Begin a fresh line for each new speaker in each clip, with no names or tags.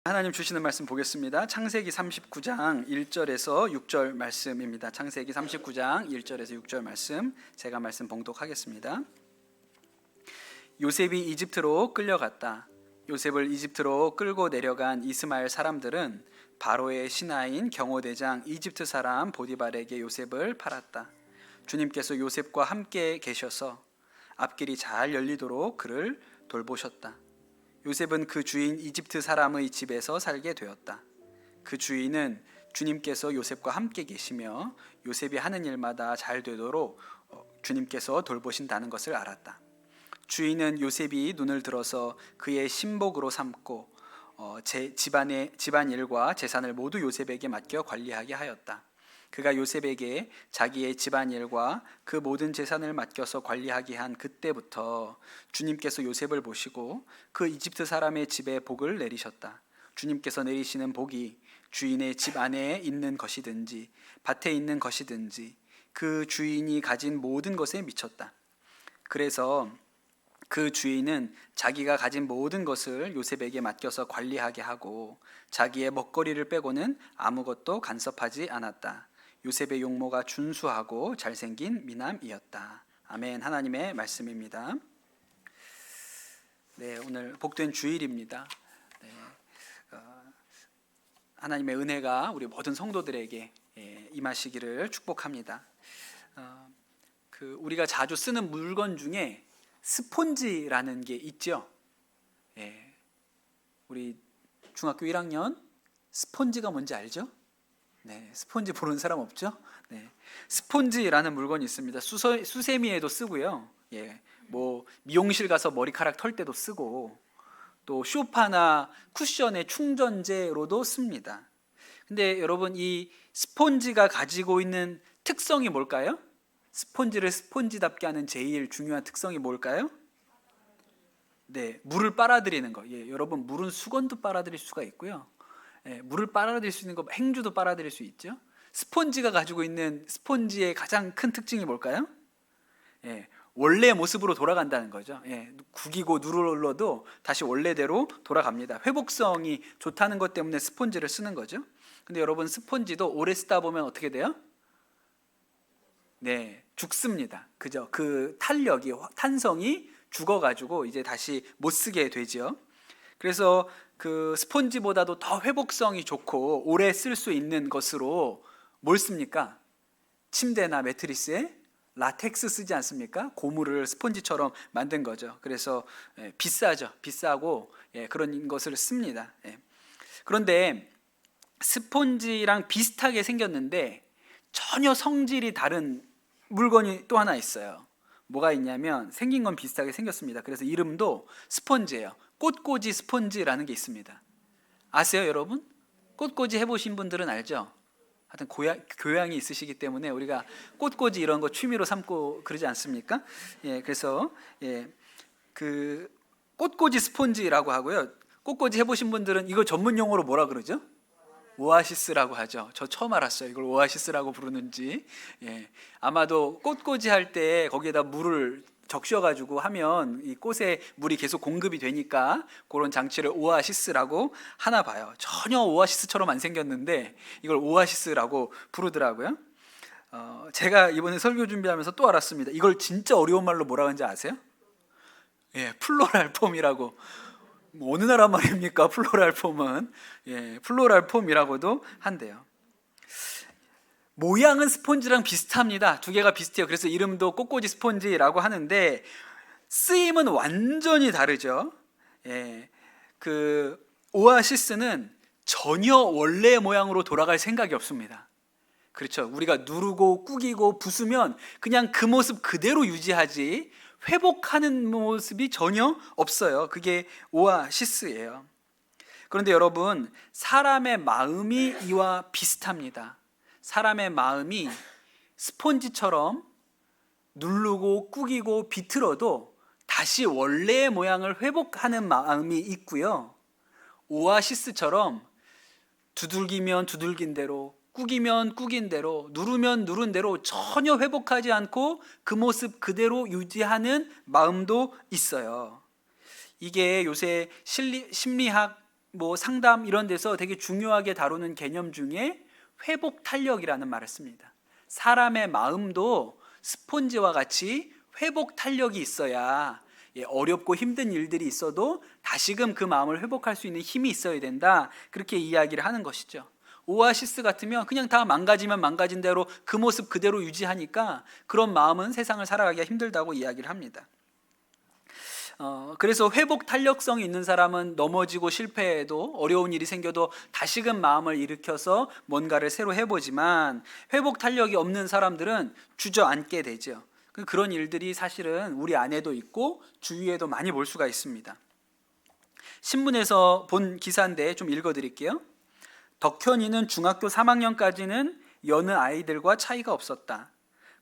하나님 주시는 말씀 보겠습니다. 창세기 39장 1절에서 6절 말씀입니다. 창세기 39장 1절에서 6절 말씀, 제가 말씀 봉독하겠습니다. 요셉이 이집트로 끌려갔다. 요셉을 이집트로 끌고 내려간 이스마엘 사람들은 바로의 신하인 경호대장 이집트 사람 보디발에게 요셉을 팔았다. 주님께서 요셉과 함께 계셔서 앞길이 잘 열리도록 그를 돌보셨다. 요셉은 그 주인 이집트 사람의 집에서 살게 되었다. 그 주인은 주님께서 요셉과 함께 계시며 요셉이 하는 일마다 잘 되도록 주님께서 돌보신다는 것을 알았다. 주인은 요셉이 눈을 들어서 그의 신복으로 삼고 집안일과 재산을 모두 요셉에게 맡겨 관리하게 하였다. 그가 요셉에게 자기의 집안일과 그 모든 재산을 맡겨서 관리하게 한 그때부터 주님께서 요셉을 보시고 그 이집트 사람의 집에 복을 내리셨다. 주님께서 내리시는 복이 주인의 집 안에 있는 것이든지 밭에 있는 것이든지 그 주인이 가진 모든 것에 미쳤다. 그래서 그 주인은 자기가 가진 모든 것을 요셉에게 맡겨서 관리하게 하고 자기의 먹거리를 빼고는 아무것도 간섭하지 않았다. 요셉의 용모가 준수하고 잘생긴 미남이었다. 아멘. 하나님의 말씀입니다. 네, 오늘 복된 주일입니다. 네, 하나님의 은혜가 우리 모든 성도들에게 임하시기를 축복합니다. 우리가 자주 쓰는 물건 중에 스폰지라는 게 있죠. 우리 중학교 1학년 스폰지가 뭔지 알죠? 네, 스폰지 모르는 사람 없죠? 네, 스폰지라는 물건이 있습니다. 수세미에도 쓰고요. 뭐 미용실 가서 머리카락 털 때도 쓰고 또 소파나 쿠션의 충전재로도 씁니다. 근데 여러분, 이 스폰지가 가지고 있는 특성이 뭘까요? 스폰지를 스폰지답게 하는 제일 중요한 특성이 뭘까요? 네, 물을 빨아들이는 거. 여러분, 물은 수건도 빨아들일 수가 있고요. 물을 빨아들일 수 있는 거, 행주도 빨아들일 수 있죠. 스폰지가 가지고 있는 스폰지의 가장 큰 특징이 뭘까요? 원래 모습으로 돌아간다는 거죠. 구기고 눌러도 다시 원래대로 돌아갑니다. 회복성이 좋다는 것 때문에 스폰지를 쓰는 거죠. 근데 여러분, 스폰지도 오래 쓰다 보면 어떻게 돼요? 네, 죽습니다. 그죠? 그 탄력이, 탄성이 죽어가지고 이제 다시 못 쓰게 되죠. 그래서 그 스폰지보다도 더 회복성이 좋고 오래 쓸 수 있는 것으로 뭘 씁니까? 침대나 매트리스에 라텍스 쓰지 않습니까? 고무를 스폰지처럼 만든 거죠. 그래서 비싸죠. 비싸고 그런 것을 씁니다. 그런데 스폰지랑 비슷하게 생겼는데 전혀 성질이 다른 물건이 또 하나 있어요. 뭐가 있냐면 생긴 건 비슷하게 생겼습니다. 그래서 이름도 스폰지예요. 꽃꽂이 스폰지라는 게 있습니다. 아세요, 여러분? 꽃꽂이 해보신 분들은 알죠? 하여튼 교양이 있으시기 때문에 우리가 꽃꽂이 이런 거 취미로 삼고 그러지 않습니까? 그래서 그 꽃꽂이 스폰지라고 하고요. 꽃꽂이 해보신 분들은 이거 전문 용어로 뭐라 그러죠? 오아시스라고 하죠. 저 처음 알았어요. 이걸 오아시스라고 부르는지. 아마도 꽃꽂이 할 때 거기에다 물을 적셔가지고 하면 이 꽃에 물이 계속 공급이 되니까 그런 장치를 오아시스라고 하나 봐요. 전혀 오아시스처럼 안 생겼는데 이걸 오아시스라고 부르더라고요. 제가 이번에 설교 준비하면서 또 알았습니다. 이걸 진짜 어려운 말로 뭐라 하는지 아세요? 플로랄 폼이라고. 어느 나라 말입니까? 플로랄 폼은. 플로랄 폼이라고도 한대요. 모양은 스폰지랑 비슷합니다. 두 개가 비슷해요. 그래서 이름도 꽃꽂이 스폰지라고 하는데 쓰임은 완전히 다르죠. 그 오아시스는 전혀 원래 모양으로 돌아갈 생각이 없습니다. 그렇죠. 우리가 누르고 꾸기고 부수면 그냥 그 모습 그대로 유지하지 회복하는 모습이 전혀 없어요. 그게 오아시스예요. 그런데 여러분, 사람의 마음이 이와 비슷합니다. 사람의 마음이 스폰지처럼 누르고 꾸기고 비틀어도 다시 원래의 모양을 회복하는 마음이 있고요. 오아시스처럼 두들기면 두들긴 대로, 꾸기면 꾸긴 대로, 누르면 누른 대로 전혀 회복하지 않고 그 모습 그대로 유지하는 마음도 있어요. 이게 요새 심리학 뭐 상담 이런 데서 되게 중요하게 다루는 개념 중에 회복 탄력이라는 말을 씁니다. 사람의 마음도 스폰지와 같이 회복 탄력이 있어야 어렵고 힘든 일들이 있어도 다시금 그 마음을 회복할 수 있는 힘이 있어야 된다. 그렇게 이야기를 하는 것이죠. 오아시스 같으면 그냥 다 망가지면 망가진 대로 그 모습 그대로 유지하니까 그런 마음은 세상을 살아가기가 힘들다고 이야기를 합니다. 그래서 회복 탄력성이 있는 사람은 넘어지고 실패해도 어려운 일이 생겨도 다시금 마음을 일으켜서 뭔가를 새로 해보지만 회복 탄력이 없는 사람들은 주저앉게 되죠. 그런 일들이 사실은 우리 안에도 있고 주위에도 많이 볼 수가 있습니다. 신문에서 본 기사인데 좀 읽어드릴게요. 덕현이는 중학교 3학년까지는 여느 아이들과 차이가 없었다.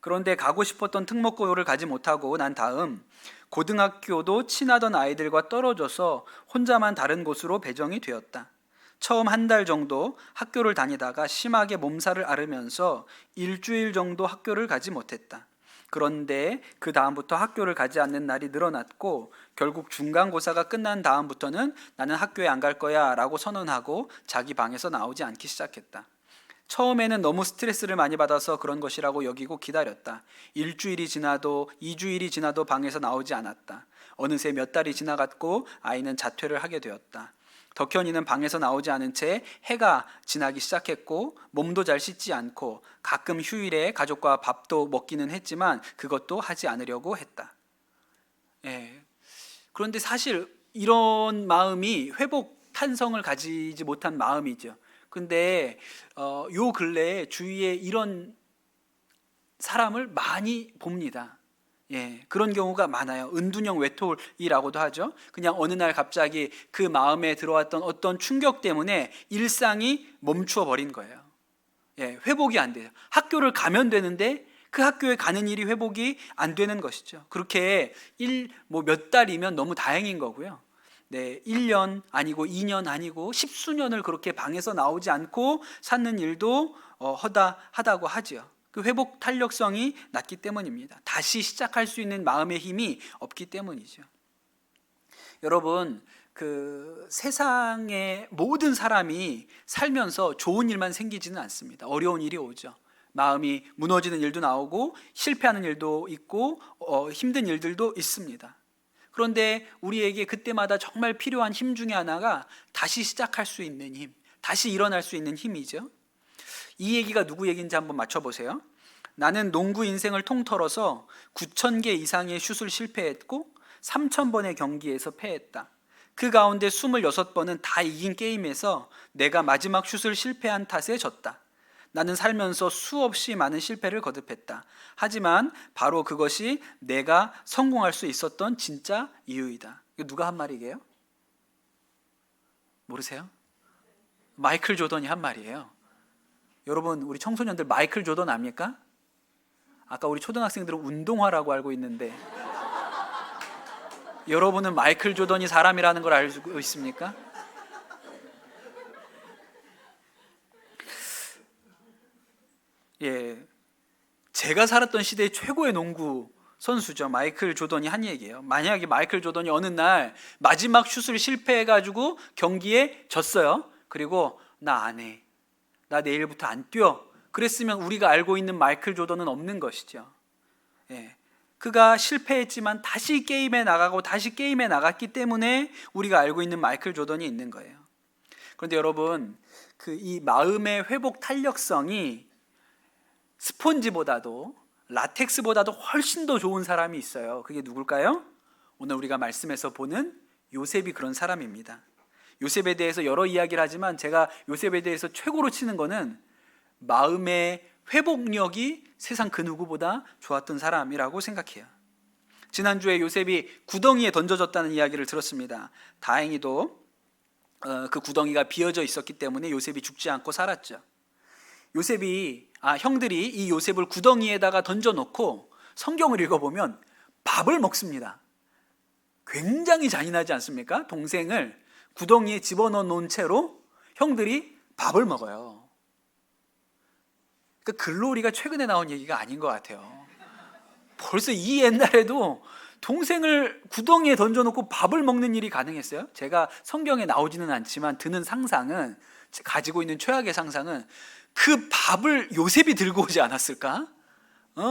그런데 가고 싶었던 특목고를 가지 못하고 난 다음 고등학교도 친하던 아이들과 떨어져서 혼자만 다른 곳으로 배정이 되었다. 처음 한 달 정도 학교를 다니다가 심하게 몸살을 앓으면서 일주일 정도 학교를 가지 못했다. 그런데 그 다음부터 학교를 가지 않는 날이 늘어났고 결국 중간고사가 끝난 다음부터는 나는 학교에 안 갈 거야 라고 선언하고 자기 방에서 나오지 않기 시작했다. 처음에는 너무 스트레스를 많이 받아서 그런 것이라고 여기고 기다렸다. 일주일이 지나도 2주일이 지나도 방에서 나오지 않았다. 어느새 몇 달이 지나갔고 아이는 자퇴를 하게 되었다. 덕현이는 방에서 나오지 않은 채 해가 지나기 시작했고 몸도 잘 씻지 않고 가끔 휴일에 가족과 밥도 먹기는 했지만 그것도 하지 않으려고 했다. 그런데 사실 이런 마음이 회복 탄성을 가지지 못한 마음이죠. 근데 요 근래에 주위에 이런 사람을 많이 봅니다. 그런 경우가 많아요. 은둔형 외톨이라고도 하죠. 그냥 어느 날 갑자기 그 마음에 들어왔던 어떤 충격 때문에 일상이 멈추어 버린 거예요. 회복이 안 돼요. 학교를 가면 되는데 그 학교에 가는 일이 회복이 안 되는 것이죠. 그렇게 몇 달이면 너무 다행인 거고요. 1년 아니고 2년 아니고 십수년을 그렇게 방에서 나오지 않고 사는 일도 허다하다고 하죠. 그 회복 탄력성이 낮기 때문입니다. 다시 시작할 수 있는 마음의 힘이 없기 때문이죠. 여러분, 그 세상의 모든 사람이 살면서 좋은 일만 생기지는 않습니다. 어려운 일이 오죠. 마음이 무너지는 일도 나오고 실패하는 일도 있고 힘든 일들도 있습니다. 그런데 우리에게 그때마다 정말 필요한 힘 중에 하나가 다시 시작할 수 있는 힘, 다시 일어날 수 있는 힘이죠. 이 얘기가 누구 얘기인지 한번 맞춰보세요. 나는 농구 인생을 통틀어서 9,000개 이상의 슛을 실패했고 3,000번의 경기에서 패했다. 그 가운데 26번은 다 이긴 게임에서 내가 마지막 슛을 실패한 탓에 졌다. 나는 살면서 수없이 많은 실패를 거듭했다. 하지만 바로 그것이 내가 성공할 수 있었던 진짜 이유이다. 이거 누가 한 말이게요? 모르세요? 마이클 조던이 한 말이에요. 여러분, 우리 청소년들 마이클 조던 압니까? 아까 우리 초등학생들은 운동화라고 알고 있는데 여러분은 마이클 조던이 사람이라는 걸 알고 있습니까? 제가 살았던 시대의 최고의 농구 선수죠. 마이클 조던이 한 얘기예요. 만약에 마이클 조던이 어느 날 마지막 슛을 실패해가지고 경기에 졌어요. 그리고 나 안 해. 나 내일부터 안 뛰어. 그랬으면 우리가 알고 있는 마이클 조던은 없는 것이죠. 그가 실패했지만 다시 게임에 나가고 다시 게임에 나갔기 때문에 우리가 알고 있는 마이클 조던이 있는 거예요. 그런데 여러분, 이 마음의 회복 탄력성이 스폰지보다도 라텍스보다도 훨씬 더 좋은 사람이 있어요. 그게 누굴까요? 오늘 우리가 말씀에서 보는 요셉이 그런 사람입니다. 요셉에 대해서 여러 이야기를 하지만 제가 요셉에 대해서 최고로 치는 거는 마음의 회복력이 세상 그 누구보다 좋았던 사람이라고 생각해요. 지난주에 요셉이 구덩이에 던져졌다는 이야기를 들었습니다. 다행히도 그 구덩이가 비어져 있었기 때문에 요셉이 죽지 않고 살았죠. 형들이 이 요셉을 구덩이에다가 던져놓고 성경을 읽어보면 밥을 먹습니다. 굉장히 잔인하지 않습니까? 동생을 구덩이에 집어넣어 놓은 채로 형들이 밥을 먹어요. 글로리가 최근에 나온 얘기가 아닌 것 같아요. 벌써 이 옛날에도 동생을 구덩이에 던져놓고 밥을 먹는 일이 가능했어요? 제가 성경에 나오지는 않지만 드는 상상은, 가지고 있는 최악의 상상은 그 밥을 요셉이 들고 오지 않았을까?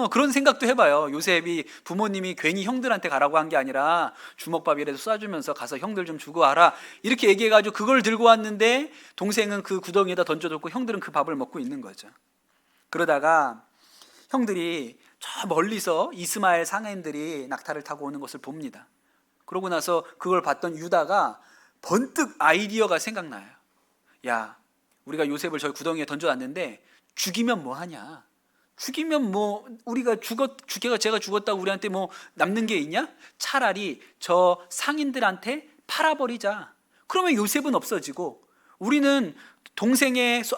그런 생각도 해봐요. 요셉이 부모님이 괜히 형들한테 가라고 한 게 아니라 주먹밥이라도 쏴주면서 가서 형들 좀 주고 와라 이렇게 얘기해가지고 그걸 들고 왔는데 동생은 그 구덩이에다 던져뒀고 형들은 그 밥을 먹고 있는 거죠. 그러다가 형들이 저 멀리서 이스마엘 상인들이 낙타를 타고 오는 것을 봅니다. 그러고 나서 그걸 봤던 유다가 번뜩 아이디어가 생각나요. 야, 우리가 요셉을 저희 구덩이에 던져놨는데 죽이면 뭐하냐? 죽이면 뭐 우리가 제가 죽었다고 우리한테 뭐 남는 게 있냐? 차라리 저 상인들한테 팔아버리자. 그러면 요셉은 없어지고 우리는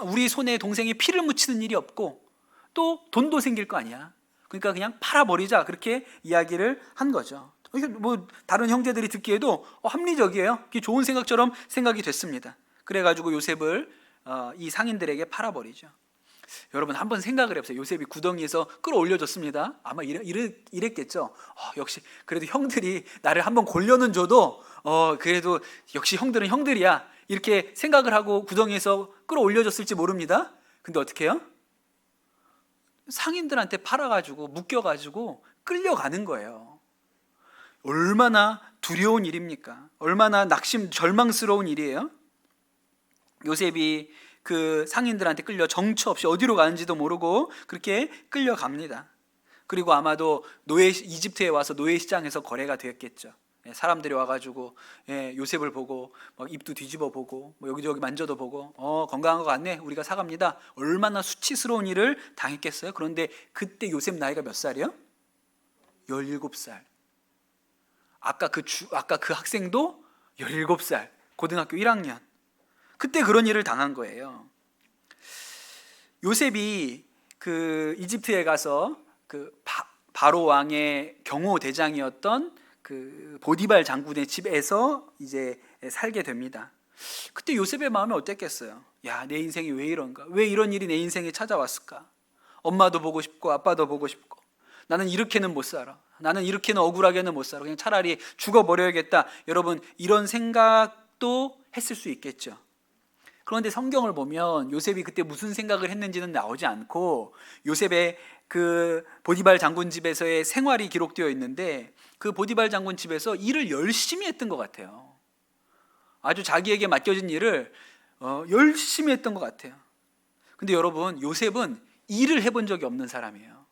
우리 손에 동생의 피를 묻히는 일이 없고 또 돈도 생길 거 아니야. 그러니까 그냥 팔아버리자, 그렇게 이야기를 한 거죠. 뭐 다른 형제들이 듣기에도 합리적이에요. 좋은 생각처럼 생각이 됐습니다. 그래가지고 요셉을 이 상인들에게 팔아버리죠. 여러분 한번 생각을 해보세요. 요셉이 구덩이에서 끌어올려졌습니다. 아마 이랬겠죠. 역시 그래도 형들이 나를 한번 골려는 줘도 그래도 역시 형들은 형들이야, 이렇게 생각을 하고 구덩이에서 끌어올려졌을지 모릅니다. 근데 어떻게 해요? 상인들한테 팔아가지고 묶여가지고 끌려가는 거예요. 얼마나 두려운 일입니까? 얼마나 절망스러운 일이에요. 요셉이 그 상인들한테 끌려 정처 없이 어디로 가는지도 모르고 그렇게 끌려갑니다. 그리고 아마도 이집트에 와서 노예시장에서 거래가 되었겠죠. 사람들이 와가지고 요셉을 보고 막 입도 뒤집어 보고 뭐 여기저기 만져도 보고 건강한 것 같네, 우리가 사갑니다. 얼마나 수치스러운 일을 당했겠어요. 그런데 그때 요셉 나이가 몇 살이요? 17살. 아까 그 학생도 17살, 고등학교 1학년. 그때 그런 일을 당한 거예요. 요셉이 그 이집트에 가서 그 바로 왕의 경호 대장이었던 그 보디발 장군의 집에서 이제 살게 됩니다. 그때 요셉의 마음이 어땠겠어요? 야, 내 인생이 왜 이런가? 왜 이런 일이 내 인생에 찾아왔을까? 엄마도 보고 싶고 아빠도 보고 싶고 나는 이렇게는 못 살아. 나는 이렇게는 억울하게는 못 살아. 그냥 차라리 죽어버려야겠다. 여러분 이런 생각도 했을 수 있겠죠. 그런데 성경을 보면 요셉이 그때 무슨 생각을 했는지는 나오지 않고 요셉의 그 보디발 장군 집에서의 생활이 기록되어 있는데 그 보디발 장군 집에서 일을 열심히 했던 것 같아요. 아주 자기에게 맡겨진 일을 열심히 했던 것 같아요. 근데 여러분 요셉은 일을 해본 적이 없는 사람이에요.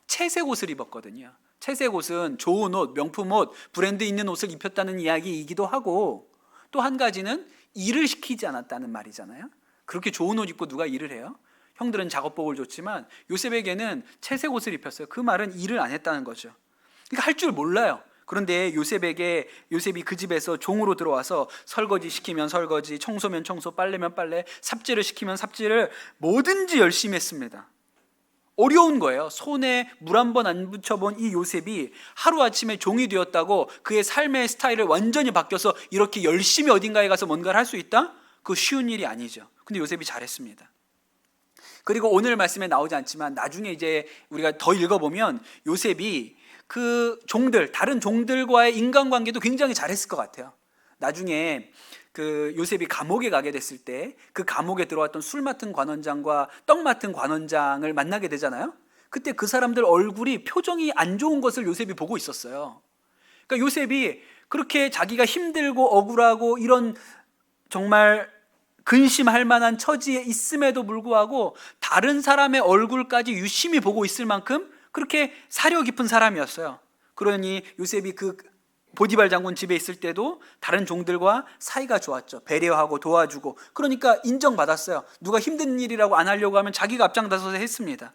채색 옷을 입었거든요. 채색 옷은 좋은 옷, 명품 옷, 브랜드 있는 옷을 입혔다는 이야기이기도 하고 또 한 가지는 일을 시키지 않았다는 말이잖아요. 그렇게 좋은 옷 입고 누가 일을 해요? 형들은 작업복을 줬지만 요셉에게는 채색 옷을 입혔어요. 그 말은 일을 안 했다는 거죠. 그러니까 할 줄 몰라요. 그런데 요셉이 그 집에서 종으로 들어와서 설거지 시키면 설거지, 청소면 청소, 빨래면 빨래, 삽질을 시키면 삽질을 뭐든지 열심히 했습니다. 어려운 거예요. 손에 물 한 번 안 붙여본 이 요셉이 하루아침에 종이 되었다고 그의 삶의 스타일을 완전히 바뀌어서 이렇게 열심히 어딘가에 가서 뭔가를 할 수 있다? 그거 쉬운 일이 아니죠. 근데 요셉이 잘했습니다. 그리고 오늘 말씀에 나오지 않지만 나중에 이제 우리가 더 읽어보면 요셉이 그 다른 종들과의 인간관계도 굉장히 잘했을 것 같아요. 나중에 그 요셉이 감옥에 가게 됐을 때 그 감옥에 들어왔던 술 맡은 관원장과 떡 맡은 관원장을 만나게 되잖아요. 그때 그 사람들 얼굴이 표정이 안 좋은 것을 요셉이 보고 있었어요. 그러니까 요셉이 그렇게 자기가 힘들고 억울하고 이런 정말 근심할 만한 처지에 있음에도 불구하고 다른 사람의 얼굴까지 유심히 보고 있을 만큼 그렇게 사려 깊은 사람이었어요. 그러니 요셉이 그 보디발 장군 집에 있을 때도 다른 종들과 사이가 좋았죠. 배려하고 도와주고, 그러니까 인정받았어요. 누가 힘든 일이라고 안 하려고 하면 자기가 앞장나서서 했습니다.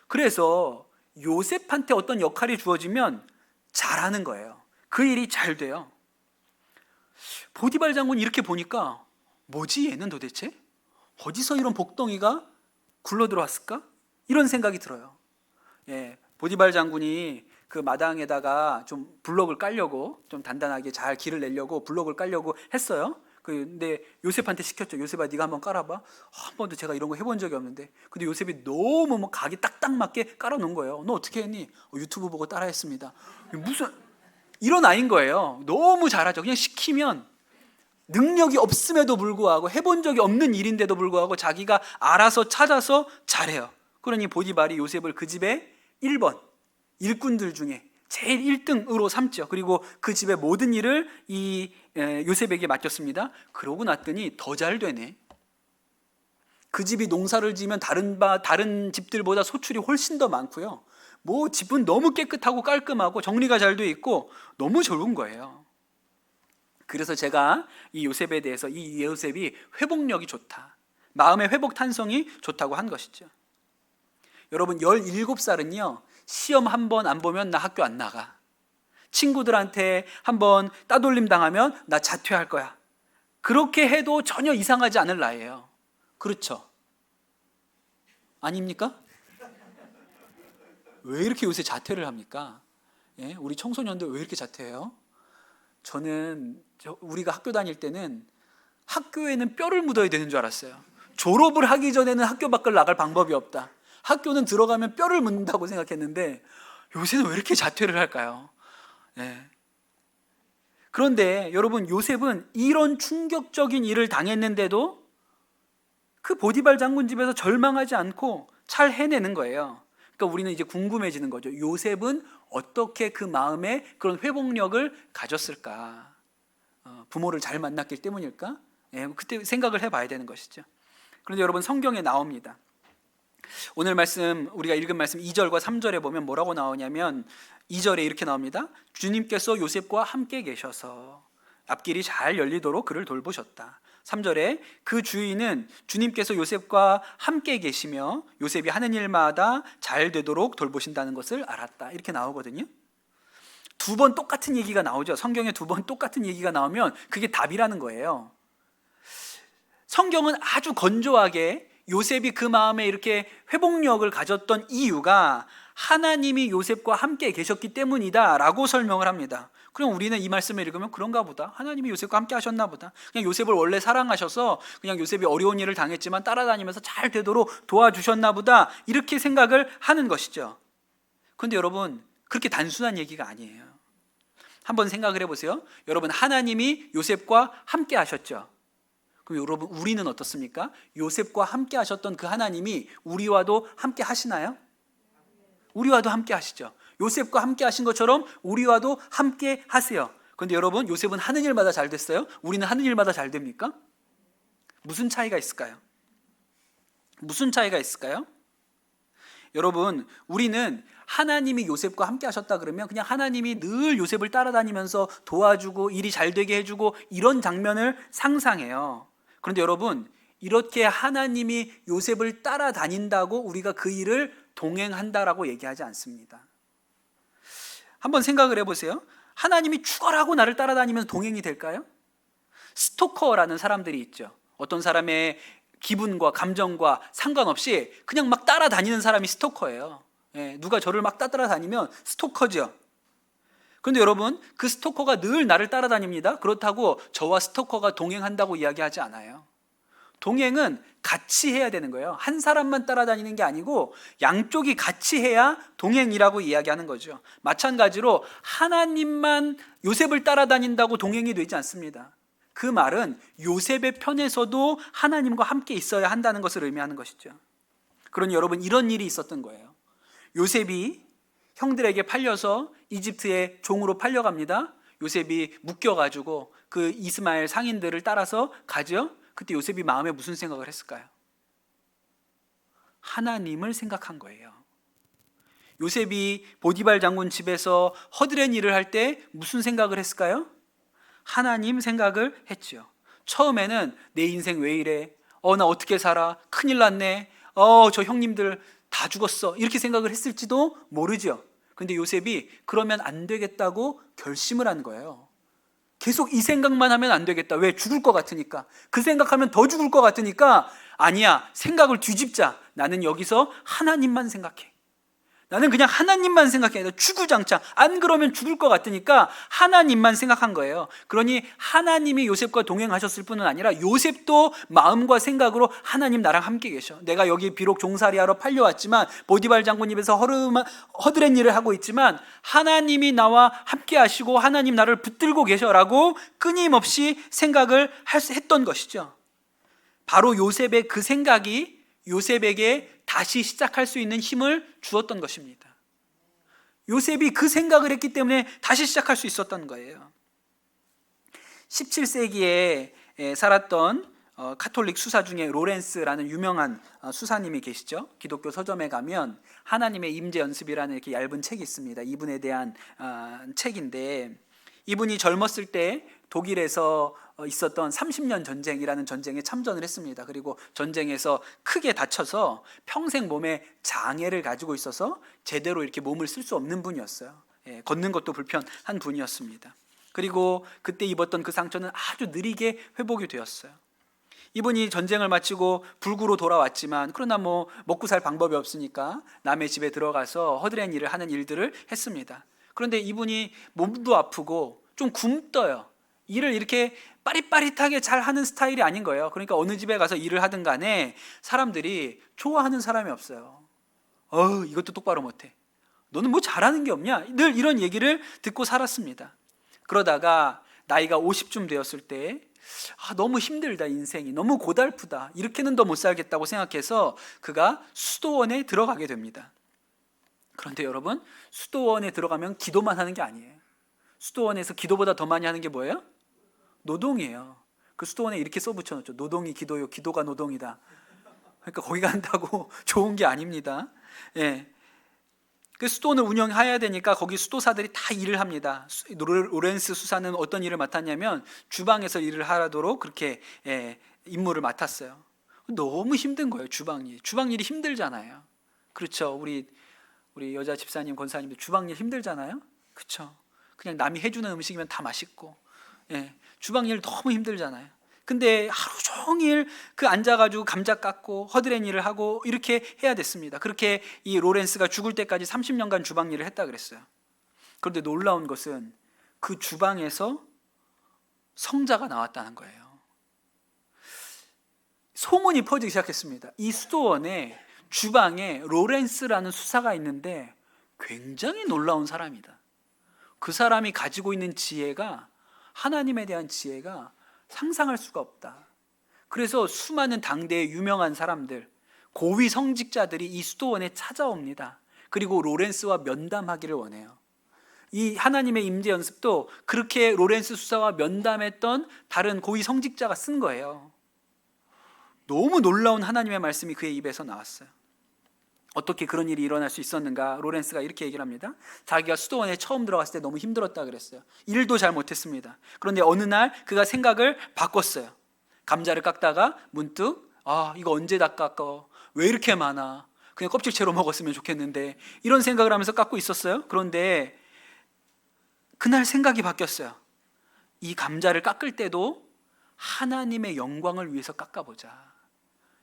그래서 요셉한테 어떤 역할이 주어지면 잘하는 거예요. 그 일이 잘 돼요. 보디발 장군 이렇게 보니까 뭐지 얘는 도대체? 어디서 이런 복덩이가 굴러 들어왔을까? 이런 생각이 들어요. 보디발 장군이 그 마당에다가 좀 블록을 깔려고, 좀 단단하게 잘 길을 내려고 블록을 깔려고 했어요. 근데 요셉한테 시켰죠. 요셉아, 네가 한번 깔아봐. 한 번도 제가 이런 거 해본 적이 없는데. 근데 요셉이 너무 뭐 각이 딱딱 맞게 깔아놓은 거예요. 너 어떻게 했니? 유튜브 보고 따라했습니다. 무슨 이런 아이인 거예요. 너무 잘하죠. 그냥 시키면 능력이 없음에도 불구하고, 해본 적이 없는 일인데도 불구하고 자기가 알아서 찾아서 잘해요. 그러니 보디발이 요셉을 그 집의 1번 일꾼들 중에 제일 1등으로 삼죠. 그리고 그 집의 모든 일을 이 요셉에게 맡겼습니다. 그러고 났더니 더 잘 되네. 그 집이 농사를 지으면 다른 집들보다 소출이 훨씬 더 많고요. 뭐 집은 너무 깨끗하고 깔끔하고 정리가 잘 돼 있고 너무 좋은 거예요. 그래서 제가 이 요셉에 대해서, 이 요셉이 회복력이 좋다, 마음의 회복 탄성이 좋다고 한 것이죠. 여러분, 17살은요 시험 한 번 안 보면 나 학교 안 나가, 친구들한테 한번 따돌림 당하면 나 자퇴할 거야, 그렇게 해도 전혀 이상하지 않을 나이예요. 그렇죠? 아닙니까? 왜 이렇게 요새 자퇴를 합니까? 예? 우리 청소년들 왜 이렇게 자퇴해요? 저는 우리가 학교 다닐 때는 학교에는 뼈를 묻어야 되는 줄 알았어요. 졸업을 하기 전에는 학교 밖을 나갈 방법이 없다, 학교는 들어가면 뼈를 묻는다고 생각했는데 요새는 왜 이렇게 자퇴를 할까요? 네. 그런데 여러분, 요셉은 이런 충격적인 일을 당했는데도 그 보디발 장군 집에서 절망하지 않고 잘 해내는 거예요. 그러니까 우리는 이제 궁금해지는 거죠. 요셉은 어떻게 그 마음에 그런 회복력을 가졌을까? 부모를 잘 만났기 때문일까? 예, 그때 생각을 해봐야 되는 것이죠. 그런데 여러분, 성경에 나옵니다. 오늘 말씀, 우리가 읽은 말씀 2절과 3절에 보면 뭐라고 나오냐면 2절에 이렇게 나옵니다. 주님께서 요셉과 함께 계셔서 앞길이 잘 열리도록 그를 돌보셨다. 3절에 그 주인은 주님께서 요셉과 함께 계시며 요셉이 하는 일마다 잘 되도록 돌보신다는 것을 알았다, 이렇게 나오거든요. 두 번 똑같은 얘기가 나오죠. 성경에 두 번 똑같은 얘기가 나오면 그게 답이라는 거예요. 성경은 아주 건조하게 요셉이 그 마음에 이렇게 회복력을 가졌던 이유가 하나님이 요셉과 함께 계셨기 때문이다 라고 설명을 합니다. 그럼 우리는 이 말씀을 읽으면 그런가 보다, 하나님이 요셉과 함께 하셨나 보다, 그냥 요셉을 원래 사랑하셔서 그냥 요셉이 어려운 일을 당했지만 따라다니면서 잘 되도록 도와주셨나 보다, 이렇게 생각을 하는 것이죠. 그런데 여러분, 그렇게 단순한 얘기가 아니에요. 한번 생각을 해보세요. 여러분, 하나님이 요셉과 함께 하셨죠. 그럼 여러분, 우리는 어떻습니까? 요셉과 함께 하셨던 그 하나님이 우리와도 함께 하시나요? 우리와도 함께 하시죠. 요셉과 함께 하신 것처럼 우리와도 함께 하세요. 그런데 여러분, 요셉은 하는 일마다 잘 됐어요? 우리는 하는 일마다 잘 됩니까? 무슨 차이가 있을까요? 무슨 차이가 있을까요? 여러분, 우리는 하나님이 요셉과 함께 하셨다 그러면 그냥 하나님이 늘 요셉을 따라다니면서 도와주고 일이 잘 되게 해주고 이런 장면을 상상해요. 그런데 여러분, 이렇게 하나님이 요셉을 따라다닌다고 우리가 그 일을 동행한다라고 얘기하지 않습니다. 한번 생각을 해보세요. 하나님이 죽어라고 나를 따라다니면서 동행이 될까요? 스토커라는 사람들이 있죠. 어떤 사람의 기분과 감정과 상관없이 그냥 막 따라다니는 사람이 스토커예요. 예, 누가 저를 막 따라다니면 스토커죠. 그런데 여러분, 그 스토커가 늘 나를 따라다닙니다. 그렇다고 저와 스토커가 동행한다고 이야기하지 않아요. 동행은 같이 해야 되는 거예요. 한 사람만 따라다니는 게 아니고 양쪽이 같이 해야 동행이라고 이야기하는 거죠. 마찬가지로 하나님만 요셉을 따라다닌다고 동행이 되지 않습니다. 그 말은 요셉의 편에서도 하나님과 함께 있어야 한다는 것을 의미하는 것이죠. 그러니 여러분, 이런 일이 있었던 거예요. 요셉이 형들에게 팔려서 이집트의 종으로 팔려갑니다. 요셉이 묶여가지고 그 이스마엘 상인들을 따라서 가죠. 그때 요셉이 마음에 무슨 생각을 했을까요? 하나님을 생각한 거예요. 요셉이 보디발 장군 집에서 허드렛 일을 할 때 무슨 생각을 했을까요? 하나님 생각을 했죠. 처음에는 내 인생 왜 이래? 나 어떻게 살아? 큰일 났네. 저 형님들 다 죽었어. 이렇게 생각을 했을지도 모르죠. 그런데 요셉이 그러면 안 되겠다고 결심을 한 거예요. 계속 이 생각만 하면 안 되겠다. 왜? 죽을 것 같으니까. 그 생각하면 더 죽을 것 같으니까 아니야, 생각을 뒤집자. 나는 여기서 하나님만 생각해. 나는 그냥 하나님만 생각해야 돼. 주구장창. 안 그러면 죽을 것 같으니까 하나님만 생각한 거예요. 그러니 하나님이 요셉과 동행하셨을 뿐은 아니라 요셉도 마음과 생각으로 하나님 나랑 함께 계셔. 내가 여기 비록 종살이하러 팔려왔지만 보디발 장군 입에서 허드렛 일을 하고 있지만 하나님이 나와 함께 하시고 하나님 나를 붙들고 계셔라고 끊임없이 생각을 했던 것이죠. 바로 요셉의 그 생각이 요셉에게 다시 시작할 수 있는 힘을 주었던 것입니다. 요셉이 그 생각을 했기 때문에 다시 시작할 수 있었던 거예요. 17세기에 살았던 카톨릭 수사 중에 로렌스라는 유명한 수사님이 계시죠. 기독교 서점에 가면 하나님의 임재 연습이라는 이렇게 얇은 책이 있습니다. 이분에 대한 책인데, 이분이 젊었을 때 독일에서 있었던 30년 전쟁이라는 전쟁에 참전을 했습니다. 그리고 전쟁에서 크게 다쳐서 평생 몸에 장애를 가지고 있어서 제대로 이렇게 몸을 쓸 수 없는 분이었어요. 걷는 것도 불편한 분이었습니다. 그리고 그때 입었던 그 상처는 아주 느리게 회복이 되었어요. 이분이 전쟁을 마치고 불구로 돌아왔지만 그러나 먹고 살 방법이 없으니까 남의 집에 들어가서 허드렛 일을 하는 일들을 했습니다. 그런데 이분이 몸도 아프고 좀 굼떠요. 일을 이렇게 빠릿빠릿하게 잘 하는 스타일이 아닌 거예요. 그러니까 어느 집에 가서 일을 하든 간에 사람들이 좋아하는 사람이 없어요. 이것도 똑바로 못해. 너는 뭐 잘하는 게 없냐? 늘 이런 얘기를 듣고 살았습니다. 그러다가 나이가 50쯤 되었을 때 너무 힘들다, 인생이 너무 고달프다, 이렇게는 더 못 살겠다고 생각해서 그가 수도원에 들어가게 됩니다. 그런데 여러분, 수도원에 들어가면 기도만 하는 게 아니에요. 수도원에서 기도보다 더 많이 하는 게 뭐예요? 노동이에요. 그 수도원에 이렇게 써붙여놓죠. 노동이 기도요, 기도가 노동이다. 그러니까 거기 간다고 좋은 게 아닙니다. 그 수도원을 운영해야 되니까 거기 수도사들이 다 일을 합니다. 로렌스 수사는 어떤 일을 맡았냐면 주방에서 일을 하도록 그렇게 임무를 맡았어요. 너무 힘든 거예요. 주방 일이 힘들잖아요. 그렇죠. 우리 여자 집사님, 권사님들 주방 일 힘들잖아요. 그렇죠. 그냥 남이 해주는 음식이면 다 맛있고, 주방 일 너무 힘들잖아요. 근데 하루 종일 앉아가지고 감자 깎고 허드렛 일을 하고 이렇게 해야 됐습니다. 그렇게 이 로렌스가 죽을 때까지 30년간 주방 일을 했다 그랬어요. 그런데 놀라운 것은 그 주방에서 성자가 나왔다는 거예요. 소문이 퍼지기 시작했습니다. 이 수도원에 주방에 로렌스라는 수사가 있는데 굉장히 놀라운 사람이다. 그 사람이 가지고 있는 지혜가, 하나님에 대한 지혜가 상상할 수가 없다. 그래서 수많은 당대의 유명한 사람들, 고위 성직자들이 이 수도원에 찾아옵니다. 그리고 로렌스와 면담하기를 원해요. 이 하나님의 임재 연습도 그렇게 로렌스 수사와 면담했던 다른 고위 성직자가 쓴 거예요. 너무 놀라운 하나님의 말씀이 그의 입에서 나왔어요. 어떻게 그런 일이 일어날 수 있었는가? 로렌스가 이렇게 얘기를 합니다. 자기가 수도원에 처음 들어갔을 때 너무 힘들었다 그랬어요. 일도 잘 못했습니다. 그런데 어느 날 그가 생각을 바꿨어요. 감자를 깎다가 문득 이거 언제 다 깎어? 왜 이렇게 많아? 그냥 껍질채로 먹었으면 좋겠는데, 이런 생각을 하면서 깎고 있었어요. 그런데 그날 생각이 바뀌었어요. 이 감자를 깎을 때도 하나님의 영광을 위해서 깎아보자.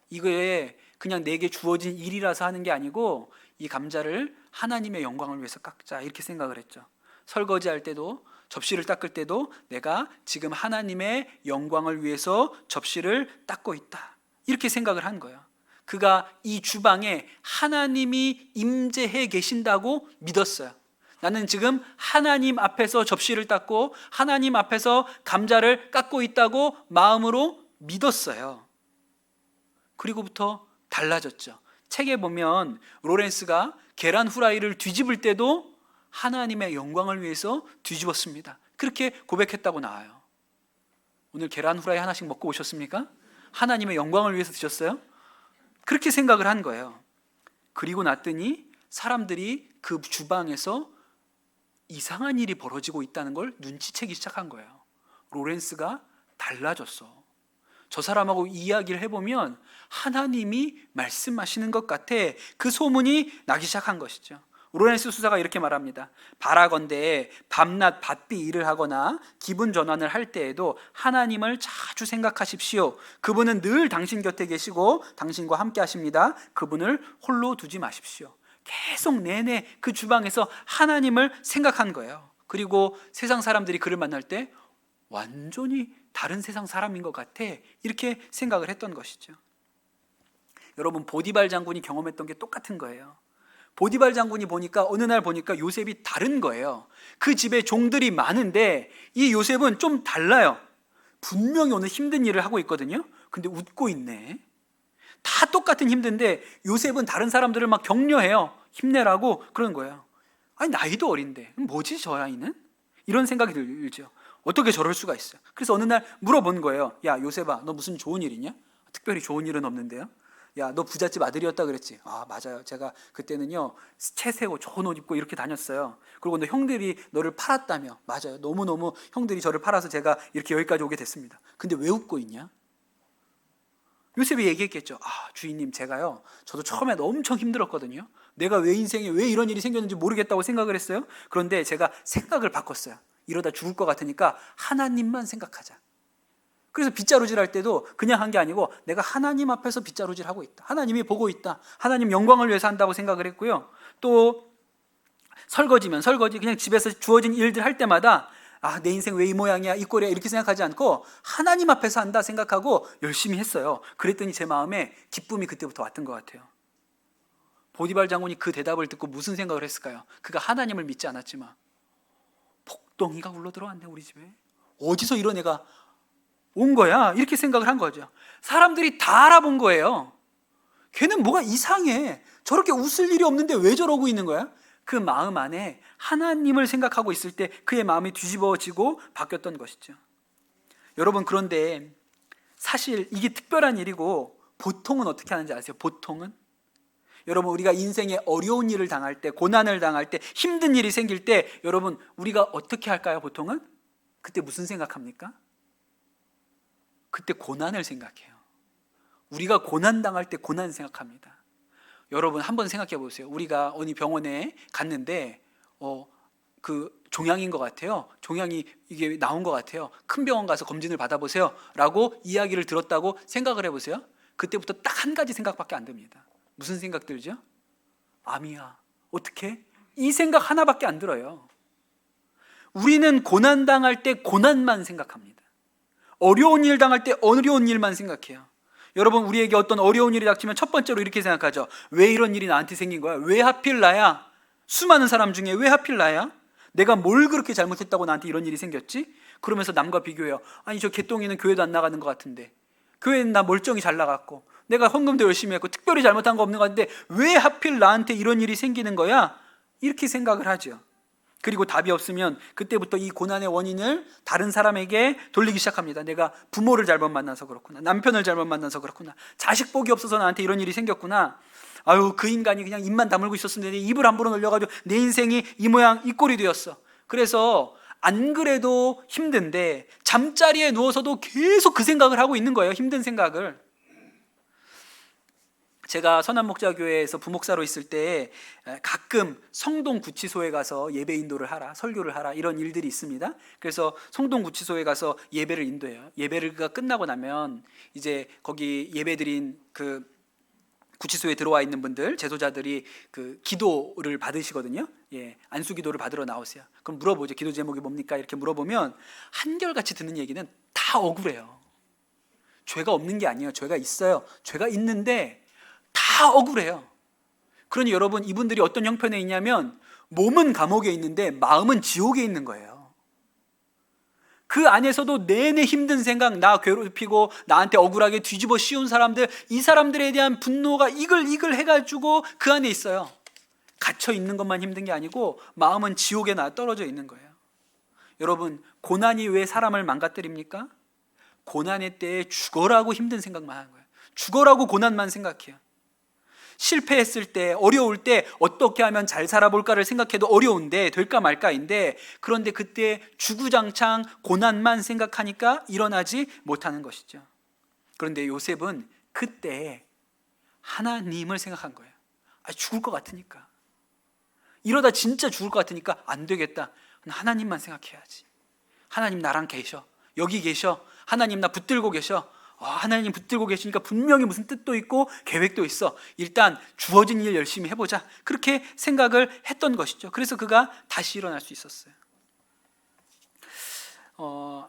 이거에 그냥 내게 주어진 일이라서 하는 게 아니고 이 감자를 하나님의 영광을 위해서 깎자, 이렇게 생각을 했죠. 설거지할 때도, 접시를 닦을 때도 내가 지금 하나님의 영광을 위해서 접시를 닦고 있다, 이렇게 생각을 한 거예요. 그가 이 주방에 하나님이 임재해 계신다고 믿었어요. 나는 지금 하나님 앞에서 접시를 닦고 하나님 앞에서 감자를 깎고 있다고 마음으로 믿었어요. 그리고부터 달라졌죠. 책에 보면 로렌스가 계란 후라이를 뒤집을 때도 하나님의 영광을 위해서 뒤집었습니다. 그렇게 고백했다고 나와요. 오늘 계란 후라이 하나씩 먹고 오셨습니까? 하나님의 영광을 위해서 드셨어요? 그렇게 생각을 한 거예요. 그리고 났더니 사람들이 그 주방에서 이상한 일이 벌어지고 있다는 걸 눈치채기 시작한 거예요. 로렌스가 달라졌어. 저 사람하고 이야기를 해보면 하나님이 말씀하시는 것 같아. 그 소문이 나기 시작한 것이죠. 로렌스 수사가 이렇게 말합니다. 바라건대 밤낮 바삐 일을 하거나 기분 전환을 할 때에도 하나님을 자주 생각하십시오. 그분은 늘 당신 곁에 계시고 당신과 함께 하십니다. 그분을 홀로 두지 마십시오. 계속 내내 그 주방에서 하나님을 생각한 거예요. 그리고 세상 사람들이 그를 만날 때 완전히 다른 세상 사람인 것 같아, 이렇게 생각을 했던 것이죠. 여러분, 보디발 장군이 경험했던 게 똑같은 거예요. 보디발 장군이 보니까 어느 날 보니까 요셉이 다른 거예요. 그 집에 종들이 많은데 이 요셉은 좀 달라요. 분명히 오늘 힘든 일을 하고 있거든요. 근데 웃고 있네. 다 똑같은 힘든데 요셉은 다른 사람들을 막 격려해요. 힘내라고 그러는 거예요. 아니, 나이도 어린데 뭐지 저 아이는? 이런 생각이 들죠. 어떻게 저럴 수가 있어요. 그래서 어느 날 물어본 거예요. 야, 요셉아, 너 무슨 좋은 일 있냐? 특별히 좋은 일은 없는데요. 야, 너 부잣집 아들이었다 그랬지? 아, 맞아요. 제가 그때는요 채세고 좋은 옷 입고 이렇게 다녔어요. 그리고 너 형들이 너를 팔았다며? 맞아요. 너무너무 형들이 저를 팔아서 제가 이렇게 여기까지 오게 됐습니다. 근데 왜 웃고 있냐? 요셉이 얘기했겠죠. 아, 주인님, 제가요, 저도 처음에 엄청 힘들었거든요. 내가 왜 인생에 왜 이런 일이 생겼는지 모르겠다고 생각을 했어요. 그런데 제가 생각을 바꿨어요. 이러다 죽을 것 같으니까 하나님만 생각하자. 그래서 빗자루질 할 때도 그냥 한 게 아니고 내가 하나님 앞에서 빗자루질 하고 있다, 하나님이 보고 있다, 하나님 영광을 위해서 한다고 생각을 했고요. 또 설거지면 설거지, 그냥 집에서 주어진 일들 할 때마다 아, 내 인생 왜 이 모양이야, 이 꼴이야, 이렇게 생각하지 않고 하나님 앞에서 한다 생각하고 열심히 했어요. 그랬더니 제 마음에 기쁨이 그때부터 왔던 것 같아요. 보디발 장군이 그 대답을 듣고 무슨 생각을 했을까요? 그가 하나님을 믿지 않았지만 복덩이가 굴러 들어왔네, 우리 집에. 어디서 이런 애가 온 거야? 이렇게 생각을 한 거죠. 사람들이 다 알아본 거예요. 걔는 뭐가 이상해. 저렇게 웃을 일이 없는데 왜 저러고 있는 거야? 그 마음 안에 하나님을 생각하고 있을 때 그의 마음이 뒤집어지고 바뀌었던 것이죠. 여러분, 그런데 사실 이게 특별한 일이고 보통은 어떻게 하는지 아세요? 보통은 여러분, 우리가 인생에 어려운 일을 당할 때, 고난을 당할 때, 힘든 일이 생길 때 여러분, 우리가 어떻게 할까요? 보통은? 그때 무슨 생각합니까? 그때 고난을 생각해요. 우리가 고난 당할 때 고난 생각합니다. 여러분, 한번 생각해 보세요. 우리가 어느 병원에 갔는데 그 종양인 것 같아요. 종양이 이게 나온 것 같아요. 큰 병원 가서 검진을 받아보세요 라고 이야기를 들었다고 생각을 해보세요. 그때부터 딱 한 가지 생각밖에 안 듭니다. 무슨 생각 들죠? 암이야. 어떻게? 이 생각 하나밖에 안 들어요. 우리는 고난 당할 때 고난만 생각합니다. 어려운 일 당할 때 어려운 일만 생각해요. 여러분, 우리에게 어떤 어려운 일이 닥치면 첫 번째로 이렇게 생각하죠. 왜 이런 일이 나한테 생긴 거야? 왜 하필 나야? 수많은 사람 중에 왜 하필 나야? 내가 뭘 그렇게 잘못했다고 나한테 이런 일이 생겼지? 그러면서 남과 비교해요. 아니, 저 개똥이는 교회도 안 나가는 것 같은데, 교회는 나 멀쩡히 잘 나갔고, 내가 헌금도 열심히 했고, 특별히 잘못한 거 없는 것 같은데 왜 하필 나한테 이런 일이 생기는 거야? 이렇게 생각을 하죠. 그리고 답이 없으면 그때부터 이 고난의 원인을 다른 사람에게 돌리기 시작합니다. 내가 부모를 잘못 만나서 그렇구나, 남편을 잘못 만나서 그렇구나, 자식 복이 없어서 나한테 이런 일이 생겼구나, 아유, 그 인간이 그냥 입만 다물고 있었으면 내 입을 함부로 놀려가지고 내 인생이 이 모양 이 꼴이 되었어. 그래서 안 그래도 힘든데 잠자리에 누워서도 계속 그 생각을 하고 있는 거예요. 힘든 생각을. 제가 선한목자교회에서 부목사로 있을 때 가끔 성동 구치소에 가서 예배 인도를 하라, 설교를 하라, 이런 일들이 있습니다. 그래서 성동 구치소에 가서 예배를 인도해요. 예배가 끝나고 나면 이제 거기 예배드린 그 구치소에 들어와 있는 분들, 제소자들이 그 기도를 받으시거든요. 예, 안수 기도를 받으러 나오세요. 그럼 물어보죠. 기도 제목이 뭡니까? 이렇게 물어보면 한결같이 듣는 얘기는 다 억울해요. 죄가 없는 게 아니에요. 죄가 있어요. 죄가 있는데 다 억울해요. 그러니 여러분, 이분들이 어떤 형편에 있냐면 몸은 감옥에 있는데 마음은 지옥에 있는 거예요. 그 안에서도 내내 힘든 생각, 나 괴롭히고 나한테 억울하게 뒤집어 씌운 사람들, 이 사람들에 대한 분노가 이글이글 해가지고 그 안에 있어요. 갇혀 있는 것만 힘든 게 아니고 마음은 지옥에 떨어져 있는 거예요. 여러분, 고난이 왜 사람을 망가뜨립니까? 고난의 때에 죽어라고 힘든 생각만 하는 거예요. 죽어라고 고난만 생각해요. 실패했을 때, 어려울 때 어떻게 하면 잘 살아볼까를 생각해도 어려운데, 될까 말까인데, 그런데 그때 주구장창 고난만 생각하니까 일어나지 못하는 것이죠. 그런데 요셉은 그때 하나님을 생각한 거예요. 죽을 것 같으니까, 이러다 진짜 죽을 것 같으니까 안 되겠다, 하나님만 생각해야지. 하나님 나랑 계셔, 여기 계셔, 하나님 나 붙들고 계셔. 하나님 붙들고 계시니까 분명히 무슨 뜻도 있고 계획도 있어. 일단 주어진 일 열심히 해보자. 그렇게 생각을 했던 것이죠. 그래서 그가 다시 일어날 수 있었어요.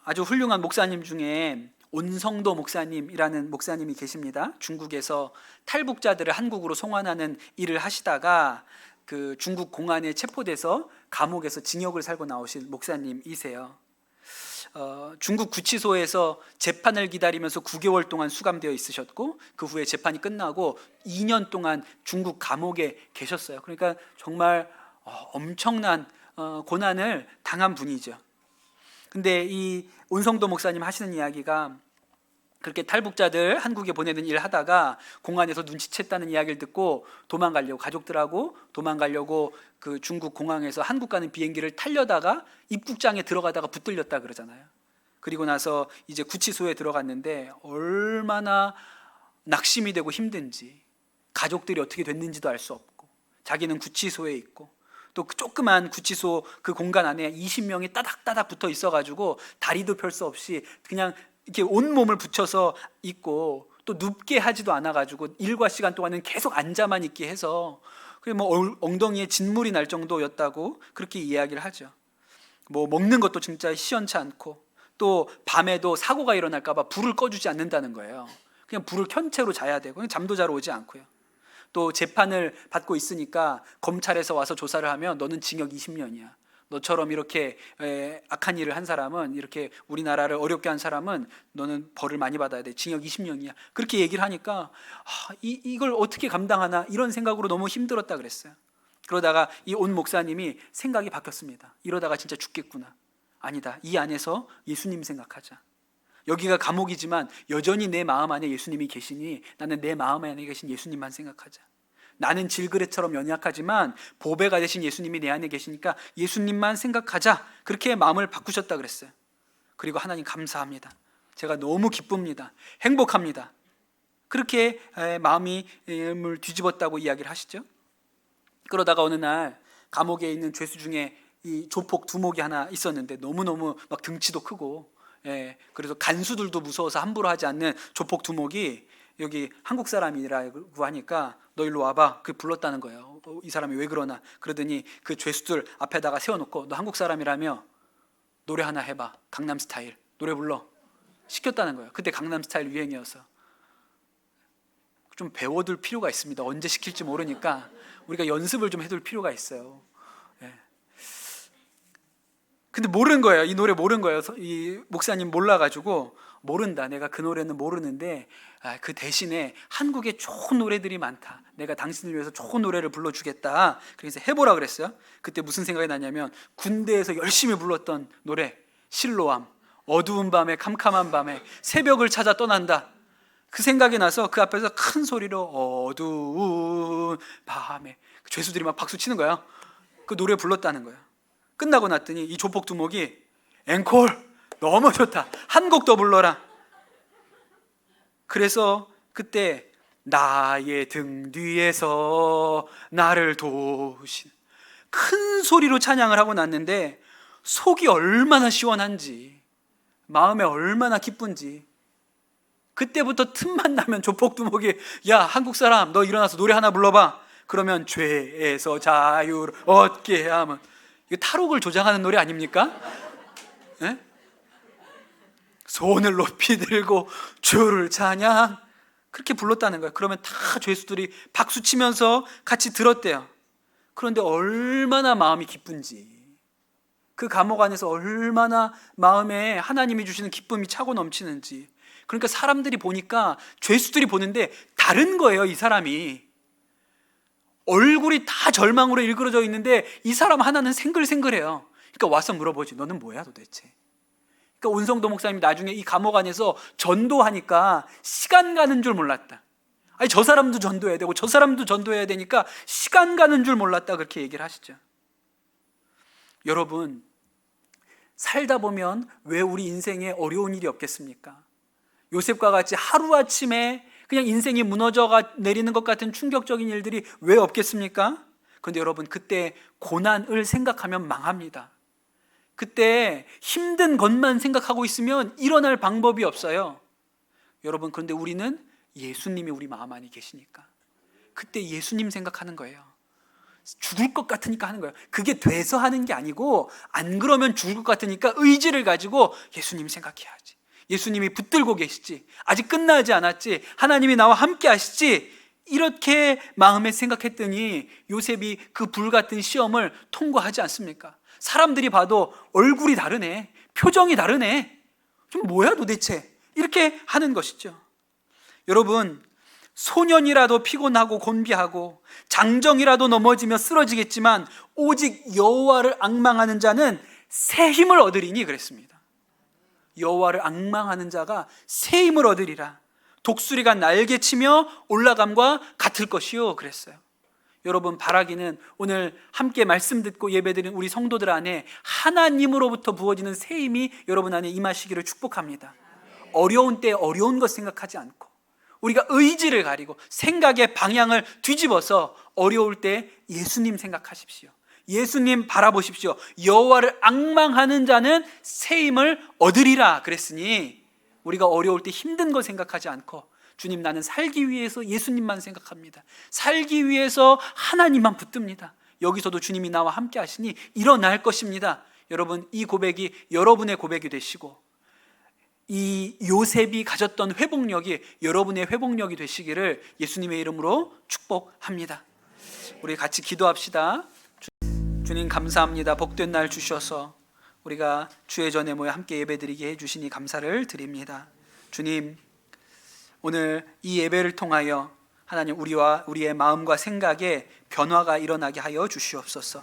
아주 훌륭한 목사님 중에 온성도 목사님이라는 목사님이 계십니다. 중국에서 탈북자들을 한국으로 송환하는 일을 하시다가 그 중국 공안에 체포돼서 감옥에서 징역을 살고 나오신 목사님이세요. 중국 구치소에서 재판을 기다리면서 9개월 동안 수감되어 있으셨고, 그 후에 재판이 끝나고 2년 동안 중국 감옥에 계셨어요. 그러니까 정말 엄청난 고난을 당한 분이죠. 근데 이 온성도 목사님 하시는 이야기가, 그렇게 탈북자들 한국에 보내는 일을 하다가 공안에서 눈치챘다는 이야기를 듣고 도망가려고, 가족들하고 도망가려고 그 중국 공항에서 한국 가는 비행기를 타려다가 입국장에 들어가다가 붙들렸다 그러잖아요. 그리고 나서 이제 구치소에 들어갔는데 얼마나 낙심이 되고 힘든지, 가족들이 어떻게 됐는지도 알 수 없고, 자기는 구치소에 있고, 또 그 조그만 구치소 그 공간 안에 20명이 따닥따닥 붙어 있어가지고 다리도 펼 수 없이 그냥 이렇게 온몸을 붙여서 있고, 또 눕게 하지도 않아가지고 일과 시간 동안은 계속 앉아만 있게 해서 뭐 엉덩이에 진물이 날 정도였다고 그렇게 이야기를 하죠. 뭐 먹는 것도 진짜 시원치 않고, 또 밤에도 사고가 일어날까봐 불을 꺼주지 않는다는 거예요. 그냥 불을 켠 채로 자야 되고, 그냥 잠도 잘 오지 않고요. 또 재판을 받고 있으니까 검찰에서 와서 조사를 하면 너는 징역 20년이야. 너처럼 이렇게 악한 일을 한 사람은, 이렇게 우리나라를 어렵게 한 사람은 너는 벌을 많이 받아야 돼. 징역 20년이야. 그렇게 얘기를 하니까 이걸 어떻게 감당하나 이런 생각으로 너무 힘들었다 그랬어요. 그러다가 이 온 목사님이 생각이 바뀌었습니다. 이러다가 진짜 죽겠구나. 아니다. 이 안에서 예수님 생각하자. 여기가 감옥이지만 여전히 내 마음 안에 예수님이 계시니 나는 내 마음 안에 계신 예수님만 생각하자. 나는 질그릇처럼 연약하지만 보배가 되신 예수님이 내 안에 계시니까 예수님만 생각하자. 그렇게 마음을 바꾸셨다 그랬어요. 그리고 하나님 감사합니다. 제가 너무 기쁩니다. 행복합니다. 그렇게 마음을 뒤집었다고 이야기를 하시죠. 그러다가 어느 날 감옥에 있는 죄수 중에 이 조폭 두목이 하나 있었는데, 너무너무 막 등치도 크고, 그래서 간수들도 무서워서 함부로 하지 않는 조폭 두목이 여기 한국 사람이라고 하니까 너 일로 와봐. 그 불렀다는 거예요. 이 사람이 왜 그러나. 그러더니 그 죄수들 앞에다가 세워놓고 너 한국 사람이라며 노래 하나 해봐. 강남 스타일 노래 불러 시켰다는 거예요. 그때 강남 스타일 유행이어서 좀 배워둘 필요가 있습니다. 언제 시킬지 모르니까 우리가 연습을 좀 해둘 필요가 있어요. 근데 모르는 거예요. 이 노래 모르는 거예요. 이 목사님 몰라가지고, 모른다. 내가 그 노래는 모르는데 그 대신에 한국에 좋은 노래들이 많다. 내가 당신을 위해서 좋은 노래를 불러주겠다. 그래서 해보라 그랬어요. 그때 무슨 생각이 나냐면, 군대에서 열심히 불렀던 노래, 실로암, 어두운 밤에 캄캄한 밤에 새벽을 찾아 떠난다. 그 생각이 나서 그 앞에서 큰 소리로 어두운 밤에, 죄수들이 막 박수 치는 거예요. 그 노래 불렀다는 거예요. 끝나고 났더니 이 조폭 두목이 앵콜 너무 좋다. 한 곡 더 불러라. 그래서 그때 나의 등 뒤에서 나를 도우신, 큰 소리로 찬양을 하고 났는데 속이 얼마나 시원한지, 마음에 얼마나 기쁜지. 그때부터 틈만 나면 조폭 두목이 야 한국 사람 너 일어나서 노래 하나 불러봐. 그러면 죄에서 자유를 얻게 하면, 이거 탈옥을 조장하는 노래 아닙니까? 네? 손을 높이 들고 주를 찬양, 그렇게 불렀다는 거예요. 그러면 다 죄수들이 박수 치면서 같이 들었대요. 그런데 얼마나 마음이 기쁜지, 그 감옥 안에서 얼마나 마음에 하나님이 주시는 기쁨이 차고 넘치는지. 그러니까 사람들이 보니까, 죄수들이 보는데 다른 거예요. 이 사람이 얼굴이 다 절망으로 일그러져 있는데 이 사람 하나는 생글생글해요. 그러니까 와서 물어보지, 너는 뭐야 도대체. 그러니까 온성도 목사님이 나중에 이 감옥 안에서 전도하니까 시간 가는 줄 몰랐다. 아니 저 사람도 전도해야 되고 저 사람도 전도해야 되니까 시간 가는 줄 몰랐다, 그렇게 얘기를 하시죠. 여러분, 살다 보면 왜 우리 인생에 어려운 일이 없겠습니까? 요셉과 같이 하루아침에 그냥 인생이 무너져 내리는 것 같은 충격적인 일들이 왜 없겠습니까? 그런데 여러분, 그때 고난을 생각하면 망합니다. 그때 힘든 것만 생각하고 있으면 일어날 방법이 없어요. 여러분, 그런데 우리는 예수님이 우리 마음 안에 계시니까 그때 예수님 생각하는 거예요. 죽을 것 같으니까 하는 거예요. 그게 돼서 하는 게 아니고, 안 그러면 죽을 것 같으니까 의지를 가지고 예수님 생각해야지. 예수님이 붙들고 계시지. 아직 끝나지 않았지. 하나님이 나와 함께 하시지. 이렇게 마음에 생각했더니 요셉이 그 불같은 시험을 통과하지 않습니까? 사람들이 봐도 얼굴이 다르네, 표정이 다르네, 좀 뭐야 도대체, 이렇게 하는 것이죠. 여러분, 소년이라도 피곤하고 곤비하고 장정이라도 넘어지며 쓰러지겠지만 오직 여호와를 앙망하는 자는 새 힘을 얻으리니 그랬습니다. 여호와를 앙망하는 자가 새 힘을 얻으리라. 독수리가 날개치며 올라감과 같을 것이요 그랬어요. 여러분, 바라기는 오늘 함께 말씀 듣고 예배드린 우리 성도들 안에 하나님으로부터 부어지는 새 힘이 여러분 안에 임하시기를 축복합니다. 어려운 때 어려운 것 생각하지 않고 우리가 의지를 가리고 생각의 방향을 뒤집어서 어려울 때 예수님 생각하십시오. 예수님 바라보십시오. 여호와를 앙망하는 자는 새 힘을 얻으리라 그랬으니, 우리가 어려울 때 힘든 거 생각하지 않고 주님, 나는 살기 위해서 예수님만 생각합니다. 살기 위해서 하나님만 붙듭니다. 여기서도 주님이 나와 함께 하시니 일어날 것입니다. 여러분, 이 고백이 여러분의 고백이 되시고 이 요셉이 가졌던 회복력이 여러분의 회복력이 되시기를 예수님의 이름으로 축복합니다. 우리 같이 기도합시다. 주님, 감사합니다. 복된 날 주셔서 우리가 주의 전에 모여 함께 예배드리게 해주시니 감사를 드립니다. 주님, 오늘 이 예배를 통하여 하나님, 우리와 우리의 마음과 생각에 변화가 일어나게 하여 주시옵소서.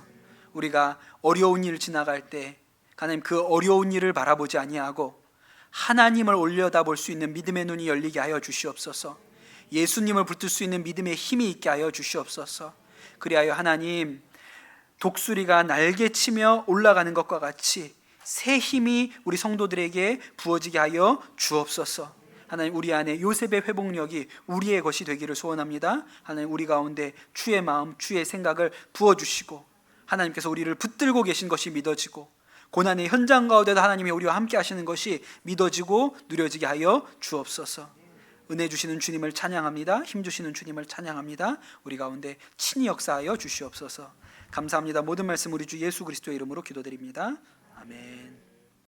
우리가 어려운 일 지나갈 때 하나님, 그 어려운 일을 바라보지 아니하고 하나님을 올려다볼 수 있는 믿음의 눈이 열리게 하여 주시옵소서. 예수님을 붙들 수 있는 믿음의 힘이 있게 하여 주시옵소서. 그리하여 하나님, 독수리가 날개치며 올라가는 것과 같이 새 힘이 우리 성도들에게 부어지게 하여 주옵소서. 하나님, 우리 안에 요셉의 회복력이 우리의 것이 되기를 소원합니다. 하나님, 우리 가운데 주의 마음, 주의 생각을 부어주시고 하나님께서 우리를 붙들고 계신 것이 믿어지고 고난의 현장 가운데도 하나님이 우리와 함께 하시는 것이 믿어지고 누려지게 하여 주옵소서. 은혜 주시는 주님을 찬양합니다. 힘 주시는 주님을 찬양합니다. 우리 가운데 친히 역사하여 주시옵소서. 감사합니다. 모든 말씀 우리 주 예수 그리스도의 이름으로 기도드립니다. 아멘.